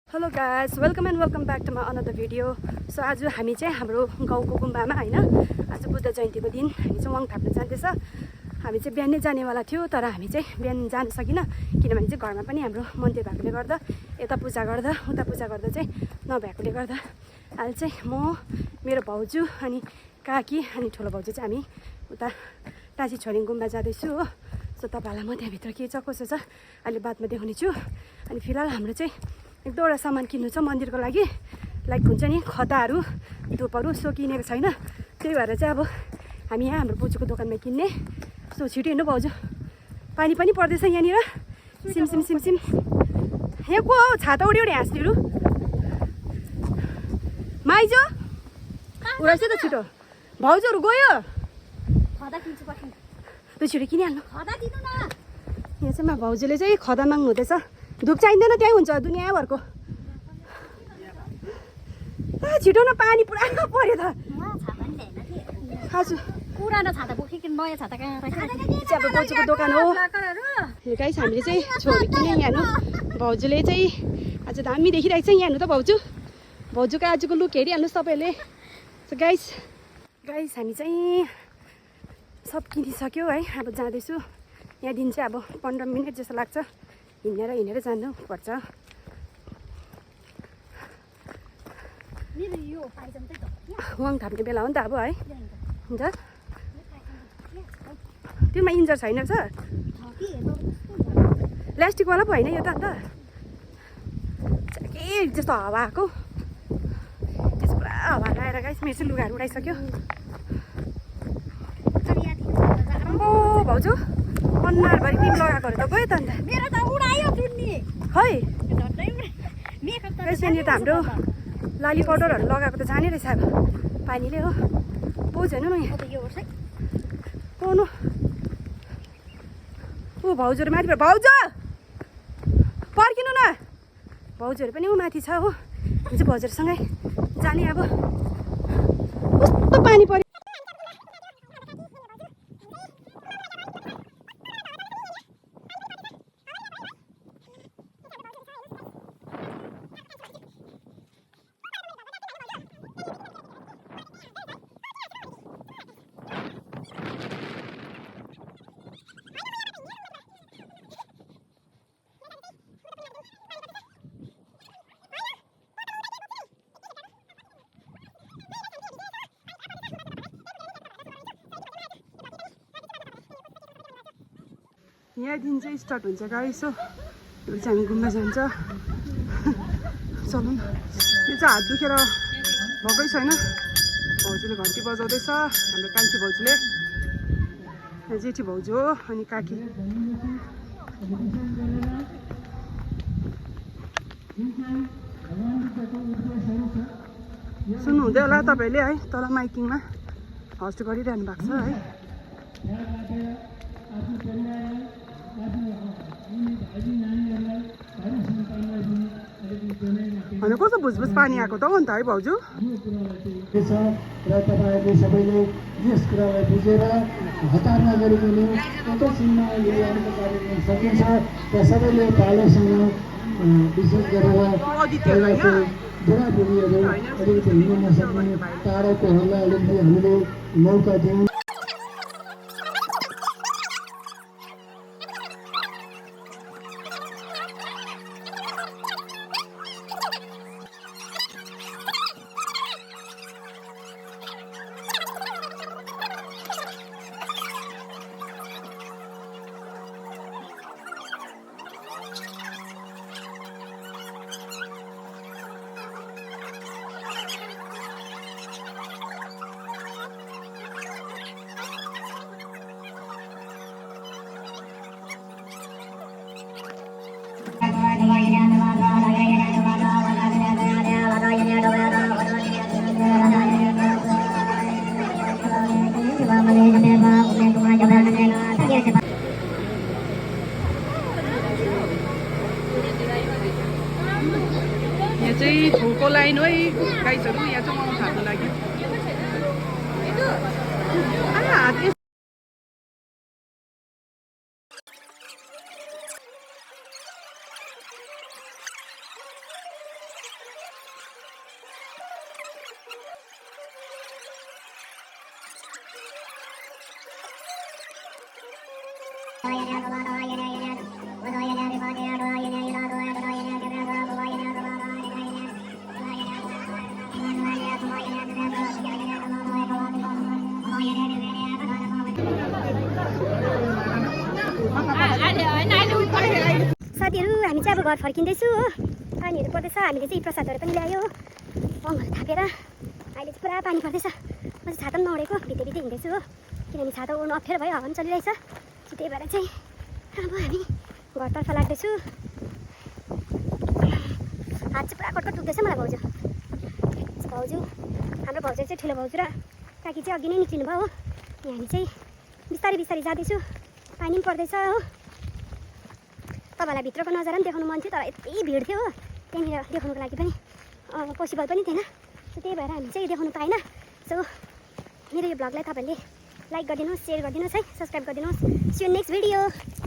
Hello guys, welcome and welcome back to my another video. So आज हामी चाहिँ हाम्रो गाउँको गुम्बामा होइन, आज बुद्ध जयन्तीको दिन हामी चाहिँ वाङ थाप्न जाँदैछ। हामी चाहिँ बिहानै जानेवाला थियो, तर हामी चाहिँ बिहान जान सकिनँ किनभने चाहिँ घरमा पनि हाम्रो मन्दिर भएकोले गर्दा यता पूजा गर्दा उता पूजा गर्दा चाहिँ नभएकोले गर्दा अहिले चाहिँ म, मेरो भाउजू अनि काकी अनि ठुलो भाउजू चाहिँ हामी उता टाँसी छोरिङ गुम्बा जाँदैछु हो। सो तपाईँहरूलाई म त्यहाँभित्र के छ कसो छ अहिले बादमा देखाउने छु। अनि फिलहाल हाम्रो चाहिँ एक दुईवटा सामान किन्नु छ मन्दिरको लागि, लाइक हुन्छ नि खदाहरू धुपहरू, सो किनेको छैन। त्यही भएर चाहिँ अब हामी यहाँ हाम्रो बोजूको दोकानमा किन्ने। सो छिटो हिँड्नु भाउजू, पानी पनि पर्दैछ यहाँनिर सिम सिम सिम सिम। यहाँ को हो छाता उडी उडी हाँस्नेहरू? माइजो उडाइछ त छिटो, भाउजूहरू गयो त छिटो किनिहाल्नु। यहाँ चाहिँ भाउजूले चाहिँ खदा माग्नु हुँदैछ, धुप चाहिँदैन त्यहीँ हुन्छ दुनियाँभरको। छिटो न, पानी पुरा पर्यो त। हजुर पुरानो छाता बोकेँ कि नयाँ छाता कहाँ चाहिँ अब बोजूको दोकान हो गाइस। हामीले चाहिँ छोरी किने यहाँ भाउजूले चाहिँ आज दामी देखिरहेको छ यहाँ त भाउजू। भाउजूको आजको लुक हेरिहाल्नुहोस् तपाईँहरूले। सो गाइस हामी चाहिँ सब किनिसक्यो है। अब जाँदैछु, यहाँदेखि चाहिँ अब 15 मिनट जस्तो लाग्छ, हिँडेर जानुपर्छ। वाङ थाप्ने बेला हो नि त अब है, हुन्छ। त्योमा इन्जर छैन छ, प्लास्टिकवाला पो होइन यो त अन्त के जस्तो हावा आएको, त्यस पुरा हावा आएर गाइस मेरो चाहिँ लुगाहरू उडाइसक्यो। ओ भाउजू अनुहारभरि क्रिम लगाएकोहरू त गयो त अन्त। मेरो त उडायो चुन्नी खै मेकअप यहाँनिर त हाम्रो लाली पाउडरहरू लगाएको त जाने रहेछ अब पानीले हो। पोज हेर्नु न यहाँ पाउनु। ऊ भाउजूहरू माथि, भाउजू पर्खिनु न, भाउजूहरू पनि ऊ माथि छ हो। हामी चाहिँ भाउजूहरूसँगै जाने। अब कस्तो पानी पर्यो। यहाँदेखि चाहिँ स्टार्ट हुन्छ गाइस हो। यो चाहिँ हामी गुम्बा जान्छ। चलौँ न। यो चाहिँ हात दुखेर भएकै छैन। भाउजूले घन्टी बजाउँदैछ, हाम्रो कान्छी भाउजूले। यहाँ जेठी भाउजू हो अनि काकी। सुन्नुहुँदै होला तपाईँहरूले है, तल माइकिङमा होस्ट गरिरहनु भएको छ है। होइन कस्तो भुसभुस पानी आएको त हो अन्त है भाउजू। र तपाईँहरूले सबैले यस कुरालाई बुझेर हतार नगरिकन एकैछिनमा यो अरूको कार्यक्रम सकिन्छ र सबैले पालोसँग विशेष गरेर पहिलाको बुढाबुढीहरू अलिकति हिँड्न नसक्ने टाढाकोहरूलाई अलिकति हामीले मौका दियौँ। यहाँ चाहिँ छेउको लाइन है गाइसहरू, यहाँ चाहिँ वाङ थाप्नु लागि। साथीहरू हामी चाहिँ अब घर फर्किँदैछु हो पानीहरू पर्दैछ हामीले चाहिँ प्रसादहरू पनि ल्यायो पङहरू थापेर अहिले चाहिँ पुरा पानी पर्दैछ म चाहिँ छाता पनि नउडेको भित्र भित्र हिँड्दैछु हो किनभने छाता ओर्नु अप्ठ्यारो भयो हावा पनि चलिरहेछ त्यही भएर चाहिँ अब हामी घरतर्फ लाग्दैछु हात चाहिँ पुरा कटकट दुख्दैछ मलाई भाउजू हाम्रो भाउजू चाहिँ ठुलो भाउजू र काकी चाहिँ अघि नै निक्लिनु भयो हो अनि हामी चाहिँ बिस्तारै बिस्तारै जाँदैछु पानी पनि पर्दैछ हो तपाईँलाई भित्रको नजारा पनि देखाउनु मन थियो तर यति भिड थियो हो त्यहाँनिर देखाउनुको लागि पनि पोसिबल पनि थिएन त्यही भएर हामी चाहिँ देखाउनु पाएन सो मेरो यो भ्लगलाई तपाईँहरूले लाइक गरिदिनुहोस् सेयर गरिदिनुहोस् है सब्सक्राइब गरिदिनुहोस् सी यू नेक्स्ट भिडियो